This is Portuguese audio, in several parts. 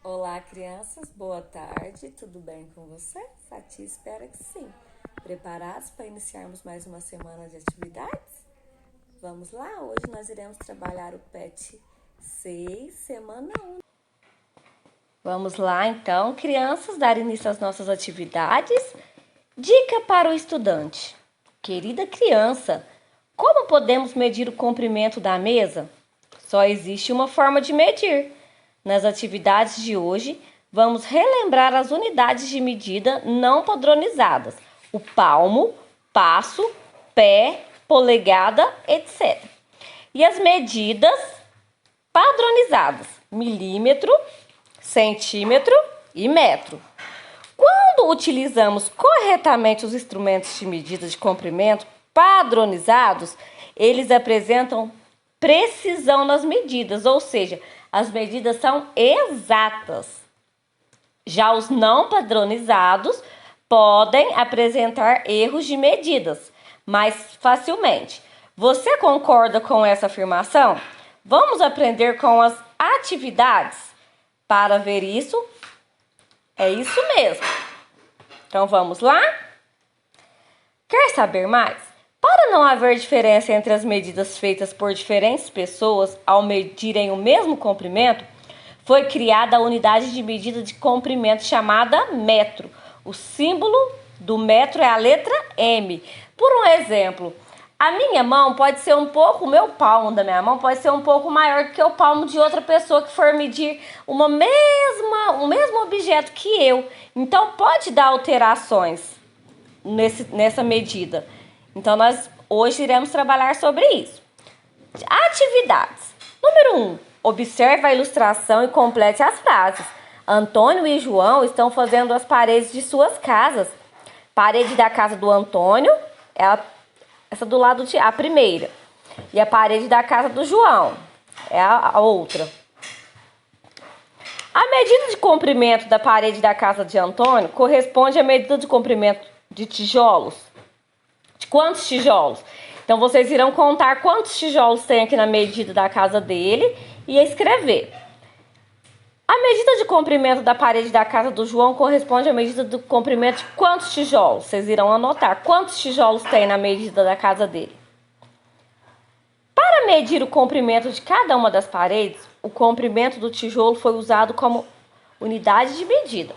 Olá, crianças, boa tarde, tudo bem com você? Sati espera que sim. Preparados para iniciarmos mais uma semana de atividades? Vamos lá, hoje nós iremos trabalhar o PET 6, semana 1. Vamos lá então, crianças, dar início às nossas atividades. Dica para o estudante. Querida criança, como podemos medir o comprimento da mesa? Só existe uma forma de medir. Nas atividades de hoje, vamos relembrar as unidades de medida não padronizadas: o palmo, passo, pé, polegada, etc. E as medidas padronizadas: milímetro, centímetro e metro. Quando utilizamos corretamente os instrumentos de medida de comprimento padronizados, eles apresentam precisão nas medidas, ou seja, as medidas são exatas. Já os não padronizados podem apresentar erros de medidas mais facilmente. Você concorda com essa afirmação? Vamos aprender com as atividades para ver isso? É isso mesmo. Então vamos lá? Quer saber mais? Para não haver diferença entre as medidas feitas por diferentes pessoas ao medirem o mesmo comprimento, foi criada a unidade de medida de comprimento chamada metro. O símbolo do metro é a letra M. Por um exemplo, a minha mão pode ser o meu palmo da minha mão pode ser um pouco maior do que o palmo de outra pessoa que for medir o mesmo objeto que eu. Então pode dar alterações nessa medida. Então, nós hoje iremos trabalhar sobre isso. Atividades. Número 1. Observe a ilustração e complete as frases. Antônio e João estão fazendo as paredes de suas casas. Parede da casa do Antônio é essa do lado de a primeira. E a parede da casa do João é a outra. A medida de comprimento da parede da casa de Antônio corresponde à medida de comprimento de tijolos. De quantos tijolos? Então, vocês irão contar quantos tijolos tem aqui na medida da casa dele e escrever. A medida de comprimento da parede da casa do João corresponde à medida do comprimento de quantos tijolos? Vocês irão anotar quantos tijolos tem na medida da casa dele. Para medir o comprimento de cada uma das paredes, o comprimento do tijolo foi usado como unidade de medida.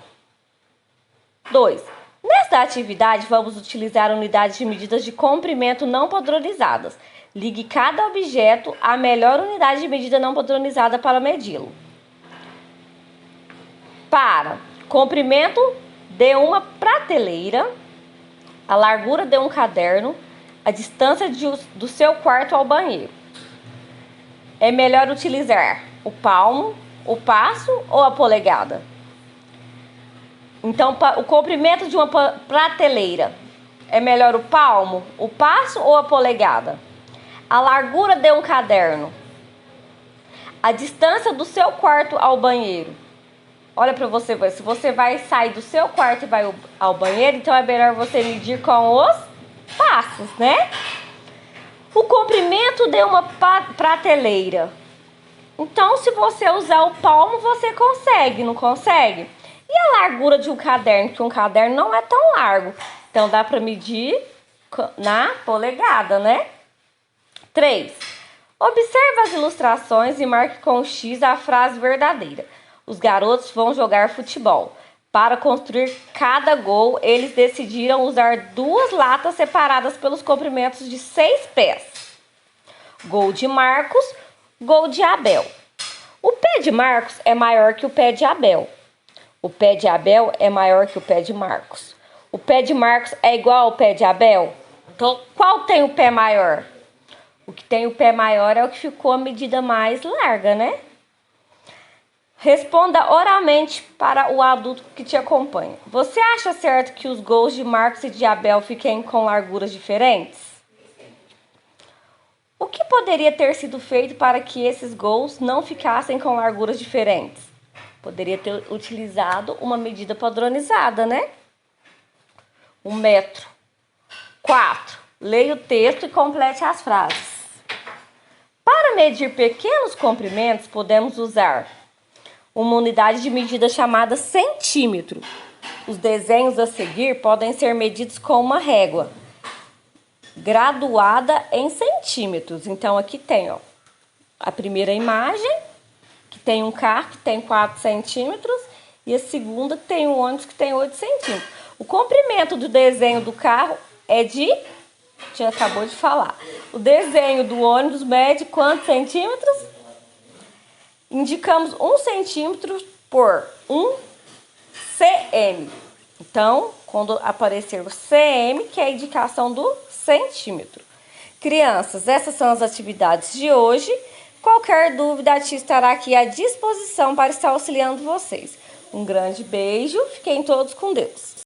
2. Nesta atividade, vamos utilizar unidades de medidas de comprimento não padronizadas. Ligue cada objeto à melhor unidade de medida não padronizada para medi-lo. Para comprimento de uma prateleira, a largura de um caderno, a distância do seu quarto ao banheiro. É melhor utilizar o palmo, o passo ou a polegada? Então, o comprimento de uma prateleira, é melhor o palmo, o passo ou a polegada? A largura de um caderno, a distância do seu quarto ao banheiro. Olha para você ver, se você vai sair do seu quarto e vai ao banheiro, então é melhor você medir com os passos, né? O comprimento de uma prateleira. Então, se você usar o palmo, você consegue, não consegue? E a largura de um caderno? Que um caderno não é tão largo. Então, dá para medir na polegada, né? 3. Observe as ilustrações e marque com X a frase verdadeira. Os garotos vão jogar futebol. Para construir cada gol, eles decidiram usar 2 latas separadas pelos comprimentos de 6 pés. Gol de Marcos, gol de Abel. O pé de Marcos é maior que o pé de Abel. O pé de Abel é maior que o pé de Marcos. O pé de Marcos é igual ao pé de Abel? Então, qual tem o pé maior? O que tem o pé maior é o que ficou a medida mais larga, né? Responda oralmente para o adulto que te acompanha. Você acha certo que os gols de Marcos e de Abel fiquem com larguras diferentes? O que poderia ter sido feito para que esses gols não ficassem com larguras diferentes? Poderia ter utilizado uma medida padronizada, né? 1 metro. 4. Leia o texto e complete as frases. Para medir pequenos comprimentos, podemos usar uma unidade de medida chamada centímetro. Os desenhos a seguir podem ser medidos com uma régua graduada em centímetros. Então, aqui tem, ó, a primeira imagem, que tem um carro que tem 4 centímetros, e a segunda que tem um ônibus que tem 8 centímetros. O comprimento do desenho do carro é de... A gente acabou de falar. O desenho do ônibus mede quantos centímetros? Indicamos 1 centímetro por 1 cm. Então, quando aparecer o cm, que é a indicação do centímetro. Crianças, essas são as atividades de hoje. Qualquer dúvida, a tia estará aqui à disposição para estar auxiliando vocês. Um grande beijo, fiquem todos com Deus.